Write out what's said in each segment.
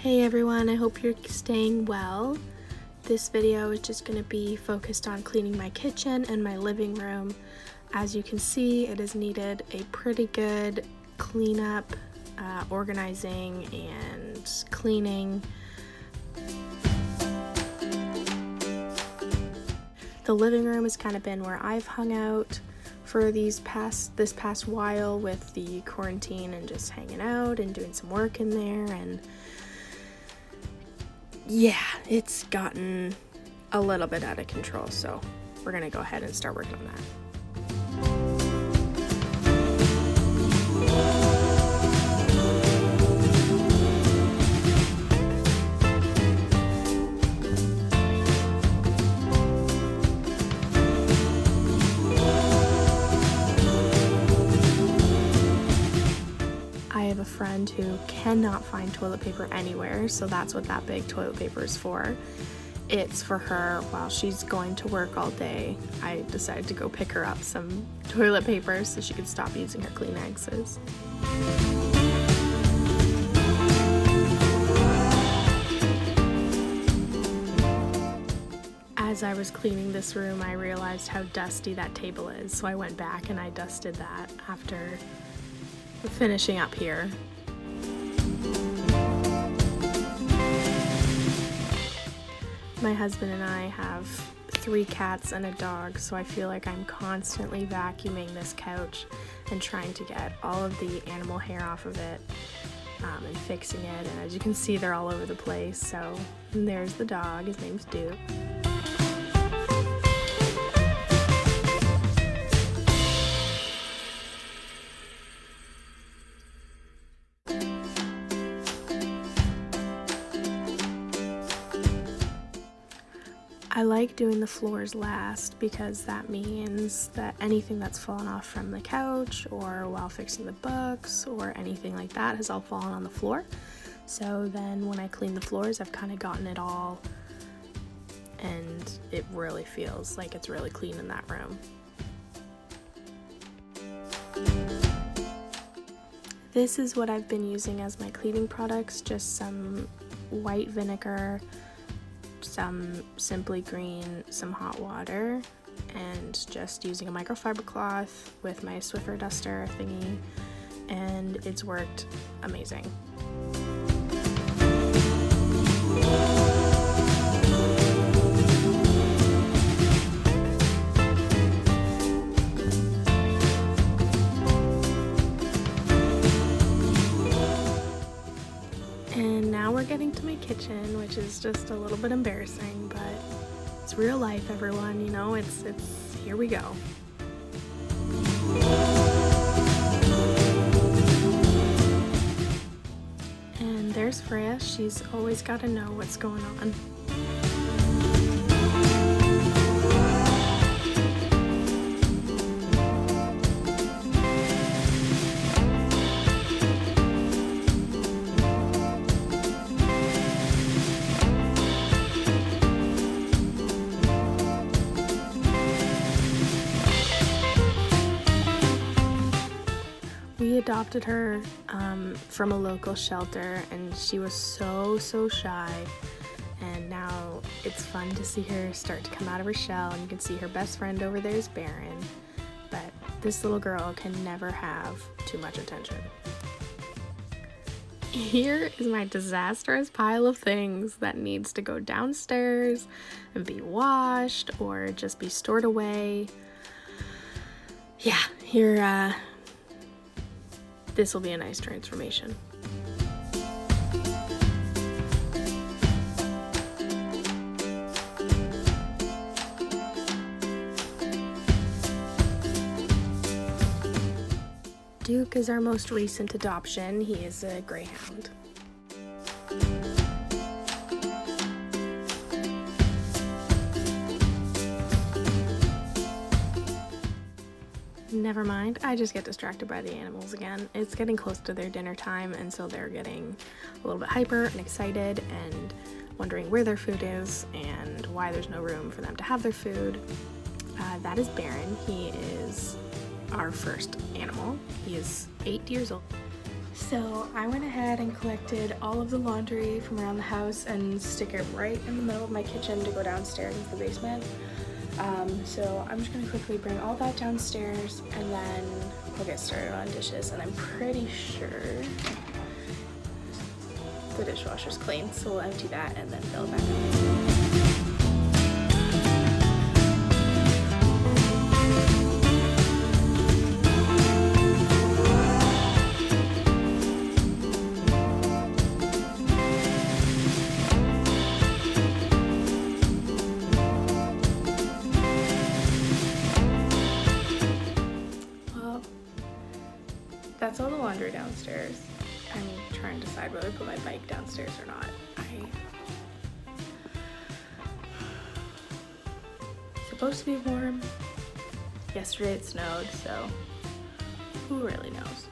Hey everyone, I hope you're staying well. This video is just going to be focused on cleaning my kitchen and my living room. As you can see, it has needed a pretty good cleanup, organizing and cleaning. The living room has kind of been where I've hung out for this past while with the quarantine and just hanging out and doing some work in there, and yeah, it's gotten a little bit out of control, so we're gonna go ahead and start working on that. I have a friend who cannot find toilet paper anywhere, so that's what that big toilet paper is for. It's for her while she's going to work all day. I decided to go pick her up some toilet paper so she could stop using her Kleenexes. As I was cleaning this room, I realized how dusty that table is, so I went back and I dusted that after finishing up here. My husband and I have 3 cats and a dog, so I feel like I'm constantly vacuuming this couch and trying to get all of the animal hair off of it and fixing it. And as you can see, they're all over the place. So there's the dog, his name's Duke. I like doing the floors last because that means that anything that's fallen off from the couch or while fixing the books or anything like that has all fallen on the floor. So then when I clean the floors, I've kind of gotten it all, and it really feels like it's really clean in that room. This is what I've been using as my cleaning products, just some white vinegar, some Simply Green, some hot water, and just using a microfiber cloth with my Swiffer duster thingy, and it's worked amazing. And now we're getting to my kitchen, which is just a little bit embarrassing, but it's real life, everyone, you know, it's here we go. And there's Freya. She's always got to know what's going on. We adopted her from a local shelter, and she was so shy, and now it's fun to see her start to come out of her shell, and you can see her best friend over there is Baron, but this little girl can never have too much attention. Here is my disastrous pile of things that needs to go downstairs and be washed or just be stored away. Yeah, here, this will be a nice transformation. Duke is our most recent adoption. He is a greyhound. Never mind, I just get distracted by the animals again. It's getting close to their dinner time, and so they're getting a little bit hyper and excited and wondering where their food is and why there's no room for them to have their food. That is Baron. He is our first animal. He is 8 years old. So I went ahead and collected all of the laundry from around the house and stick it right in the middle of my kitchen to go downstairs into the basement. So I'm just gonna quickly bring all that downstairs and then we'll get started on dishes. And I'm pretty sure the dishwasher's clean, so we'll empty that and then fill it back up. That's all the laundry downstairs. I'm trying to decide whether to put my bike downstairs or not. It's supposed to be warm. Yesterday it snowed, so who really knows?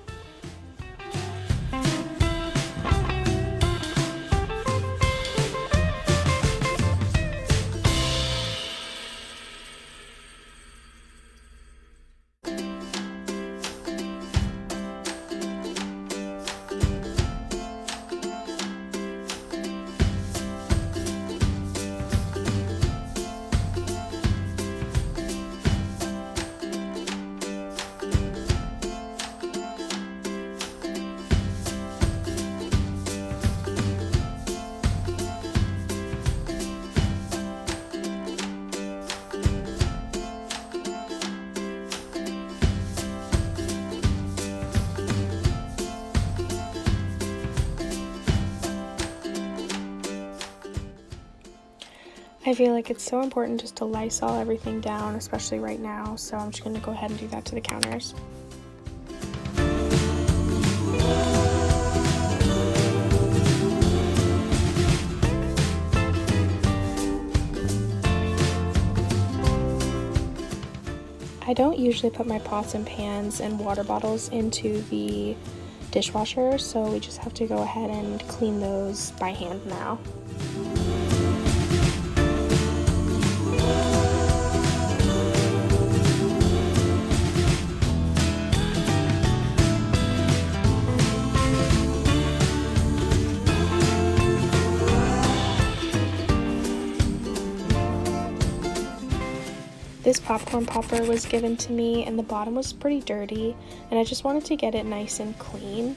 I feel like it's so important just to Lysol everything down, especially right now, so I'm just going to go ahead and do that to the counters. I don't usually put my pots and pans and water bottles into the dishwasher, so we just have to go ahead and clean those by hand now. This popcorn popper was given to me and the bottom was pretty dirty and I just wanted to get it nice and clean.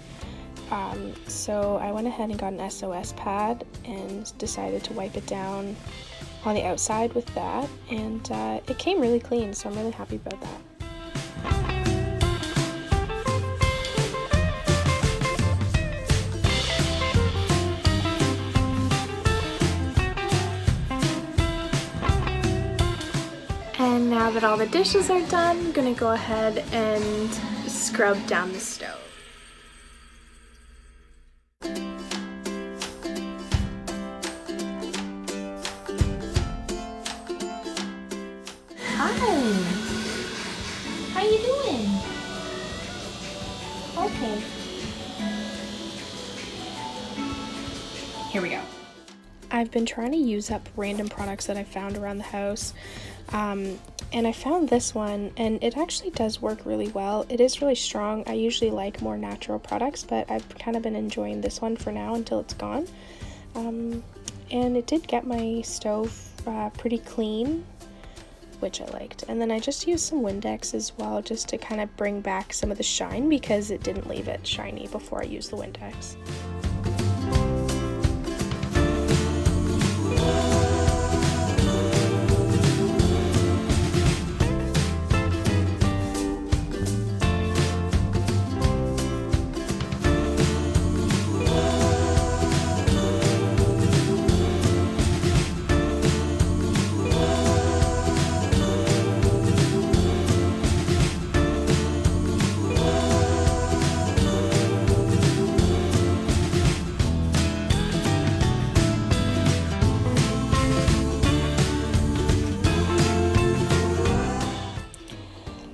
So I went ahead and got an SOS pad and decided to wipe it down on the outside with that, and it came really clean, so I'm really happy about that. And now that all the dishes are done, I'm gonna go ahead and scrub down the stove. Hi! How you doing? Okay. Here we go. I've been trying to use up random products that I found around the house. And I found this one and it actually does work really well. It is really strong. I usually like more natural products, but I've kind of been enjoying this one for now until it's gone. And it did get my stove pretty clean, which I liked. And then I just used some Windex as well, just to kind of bring back some of the shine because it didn't leave it shiny before I used the Windex.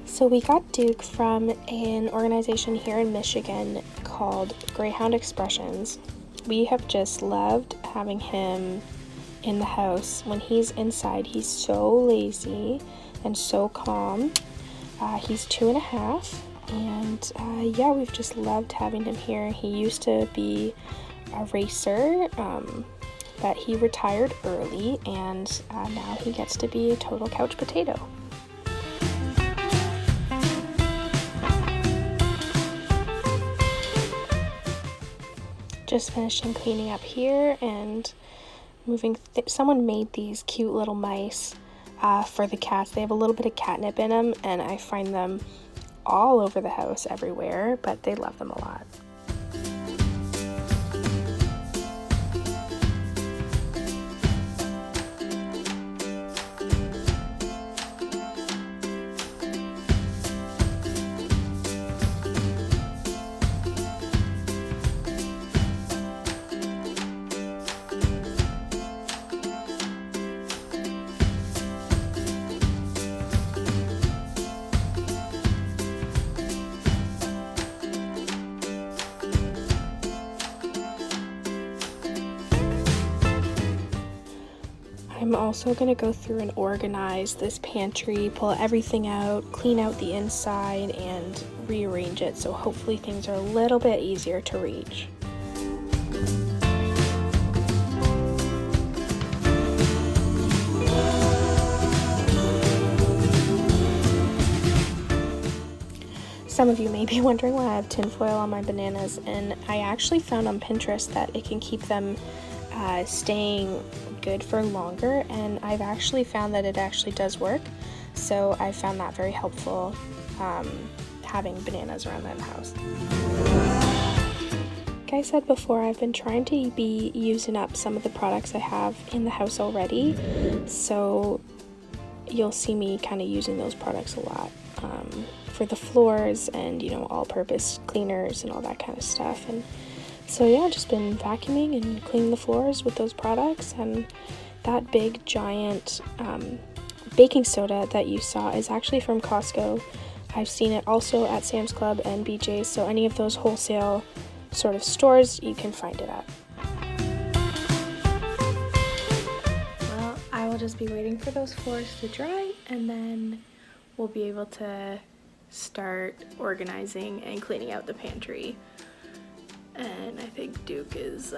So we got Duke from an organization here in Michigan called Greyhound Expressions. We have just loved having him in the house. When he's inside, he's so lazy and so calm. He's 2.5, And yeah, we've just loved having him here. He used to be a racer, but he retired early, and now he gets to be a total couch potato. Just finishing cleaning up here and moving. Someone made these cute little mice for the cats. They have a little bit of catnip in them, and I find them all over the house everywhere, but they love them a lot. I'm also going to go through and organize this pantry, pull everything out, clean out the inside, and rearrange it, so hopefully things are a little bit easier to reach. Some of you may be wondering why I have tinfoil on my bananas, and I actually found on Pinterest that it can keep them staying good for longer, and I've actually found that it actually does work, so I found that very helpful having bananas around the house. Like I said before, I've been trying to be using up some of the products I have in the house already, so you'll see me kind of using those products a lot for the floors and, you know, all-purpose cleaners and all that kind of stuff. And so yeah, just been vacuuming and cleaning the floors with those products. And that big giant baking soda that you saw is actually from Costco. I've seen it also at Sam's Club and BJ's, so any of those wholesale sort of stores you can find it at. Well, I will just be waiting for those floors to dry, and then we'll be able to start organizing and cleaning out the pantry. And I think Duke is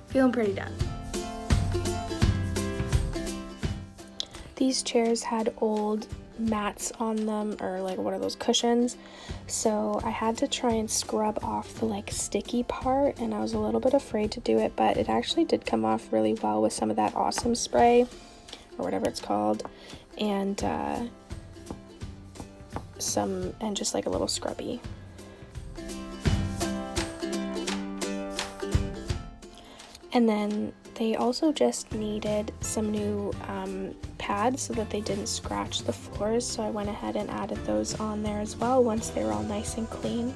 feeling pretty done. These chairs had old mats on them, or like what are those, cushions, so I had to try and scrub off the like sticky part, and I was a little bit afraid to do it, but it actually did come off really well with some of that Awesome spray or whatever it's called, and just like a little scrubby. And then they also just needed some new pads so that they didn't scratch the floors, so I went ahead and added those on there as well once they were all nice and clean.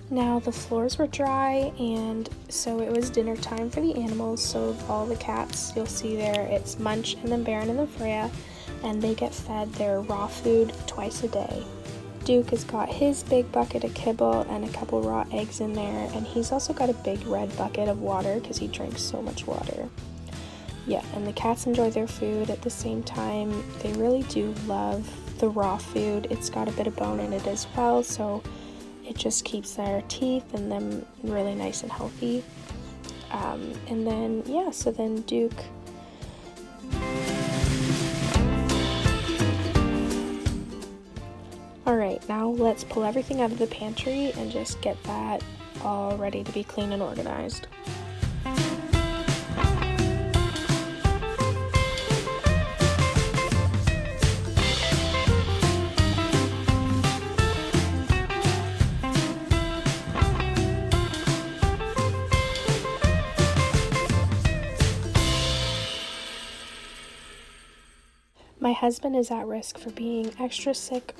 Now the floors were dry, and so it was dinner time for the animals. So all the cats, you'll see there, it's Munch and then Baron and then Freya, and they get fed their raw food twice a day. Duke has got his big bucket of kibble and a couple raw eggs in there, and he's also got a big red bucket of water because he drinks so much water. Yeah, and the cats enjoy their food at the same time. They really do love the raw food. It's got a bit of bone in it as well, so it just keeps their teeth and them really nice and healthy. And then, yeah, so then Duke Alright, now let's pull everything out of the pantry and just get that all ready to be clean and organized. My husband is at risk for being extra sick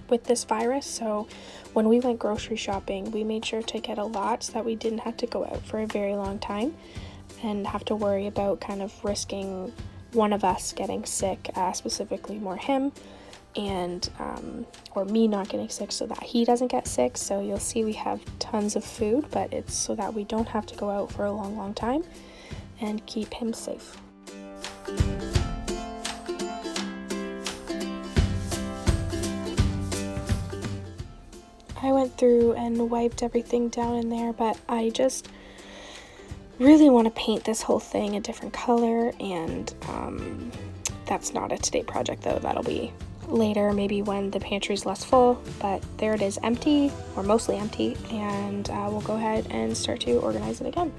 with this virus, so when we went grocery shopping, we made sure to get a lot so that we didn't have to go out for a very long time and have to worry about kind of risking one of us getting sick, specifically more him, and or me not getting sick so that he doesn't get sick. So you'll see we have tons of food, but it's so that we don't have to go out for a long time. and keep him safe. I went through and wiped everything down in there, but I just really want to paint this whole thing a different color, and that's not a today project though. That'll be later, maybe when the pantry's less full. But there it is, empty, or mostly empty, and we'll go ahead and start to organize it again.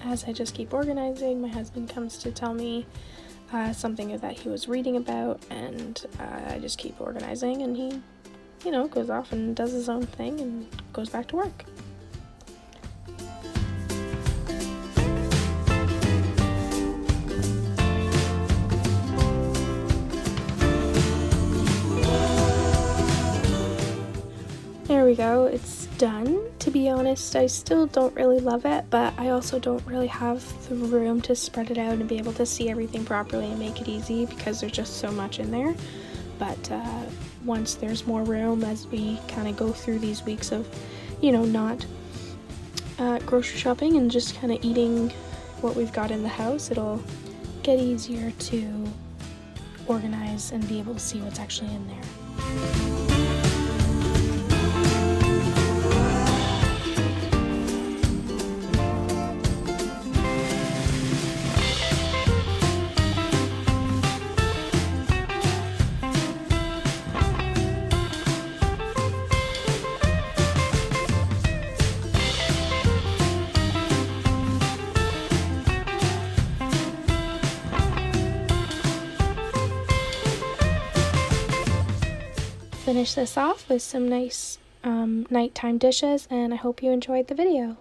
As I just keep organizing, my husband comes to tell me something that he was reading about, and I just keep organizing, and he, goes off and does his own thing and goes back to work. There we go, it's done. To be honest, I still don't really love it, but I also don't really have the room to spread it out and be able to see everything properly and make it easy because there's just so much in there. But once there's more room, as we kind of go through these weeks of, not grocery shopping and just kind of eating what we've got in the house, it'll get easier to organize and be able to see what's actually in there. Finish this off with some nice nighttime dishes, and I hope you enjoyed the video.